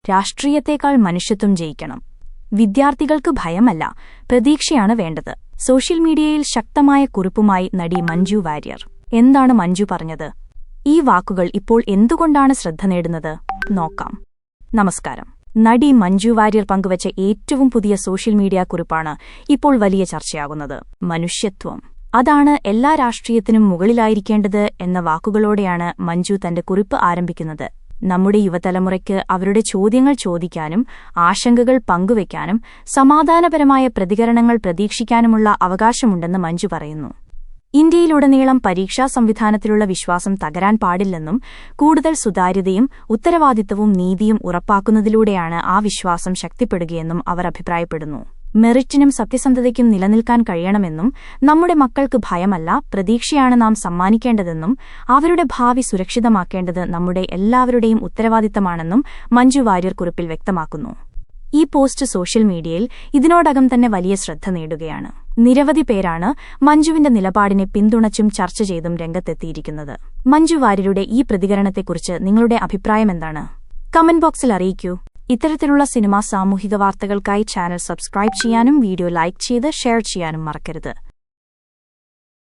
രാഷ്ട്രീയത്തേക്കാൾ മനുഷ്യത്വം ജയിക്കണം. വിദ്യാർത്ഥികൾക്ക് ഭയമല്ല, പ്രതീക്ഷയാണ് വേണ്ടത്. സോഷ്യൽ മീഡിയയിൽ ശക്തമായ കുറിപ്പുമായി നടി മഞ്ജു വാര്യർ. എന്താണ് മഞ്ജു പറഞ്ഞത്? ഈ വാക്കുകൾ ഇപ്പോൾ എന്തുകൊണ്ടാണ് ശ്രദ്ധ നേടുന്നത്? നോക്കാം. നമസ്കാരം. നടി മഞ്ജു വാര്യർ പങ്കുവച്ച ഏറ്റവും പുതിയ സോഷ്യൽ മീഡിയ കുറിപ്പാണ് ഇപ്പോൾ വലിയ ചർച്ചയാകുന്നത്. മനുഷ്യത്വം, അതാണ് എല്ലാ രാഷ്ട്രീയത്തിനും മുകളിലായിരിക്കേണ്ടത് എന്ന വാക്കുകളോടെയാണ് മഞ്ജു തന്റെ കുറിപ്പ് ആരംഭിക്കുന്നത്. നമ്മുടെ യുവതലമുറയ്ക്ക് അവരുടെ ചോദ്യങ്ങൾ ചോദിക്കാനും ആശങ്കകൾ പങ്കുവയ്ക്കാനും സമാധാനപരമായ പ്രതികരണങ്ങൾ പ്രതീക്ഷിക്കാനുമുള്ള അവകാശമുണ്ടെന്ന് മഞ്ജു പറയുന്നു. ഇന്ത്യയിലുടനീളം പരീക്ഷാ സംവിധാനത്തിലുള്ള വിശ്വാസം തകരാൻ പാടില്ലെന്നും കൂടുതൽ സുതാര്യതയും ഉത്തരവാദിത്തവും നീതിയും ഉറപ്പാക്കുന്നതിലൂടെയാണ് ആ വിശ്വാസം ശക്തിപ്പെടുകയെന്നും അവർ അഭിപ്രായപ്പെടുന്നു. മെറിറ്റിനും സത്യസന്ധതയ്ക്കും നിലനിൽക്കാൻ കഴിയണമെന്നും നമ്മുടെ മക്കൾക്ക് ഭയമല്ല, പ്രതീക്ഷയാണ് നാം സമ്മാനിക്കേണ്ടതെന്നും അവരുടെ ഭാവി സുരക്ഷിതമാക്കേണ്ടത് നമ്മുടെ എല്ലാവരുടെയും ഉത്തരവാദിത്തമാണെന്നും മഞ്ജു വാര്യർ കുറിപ്പിൽ വ്യക്തമാക്കുന്നു. ഈ പോസ്റ്റ് സോഷ്യൽ മീഡിയയിൽ ഇതിനോടകം തന്നെ വലിയ ശ്രദ്ധ നേടുകയാണ്. നിരവധി പേരാണ് മഞ്ജുവിന്റെ നിലപാടിനെ പിന്തുണച്ചും ചർച്ച ചെയ്തും രംഗത്തെത്തിയിരിക്കുന്നത്. മഞ്ജു വാര്യരുടെ ഈ പ്രതികരണത്തെക്കുറിച്ച് നിങ്ങളുടെ അഭിപ്രായമെന്താണ്? കമന്റ് ബോക്സിൽ അറിയിക്കൂ. ഇത്തരത്തിലുള്ള സിനിമാ സാമൂഹിക വാർത്തകൾക്കായി ചാനൽ സബ്സ്ക്രൈബ് ചെയ്യാനും വീഡിയോ ലൈക്ക് ചെയ്ത് ഷെയർ ചെയ്യാനും മറക്കരുത്.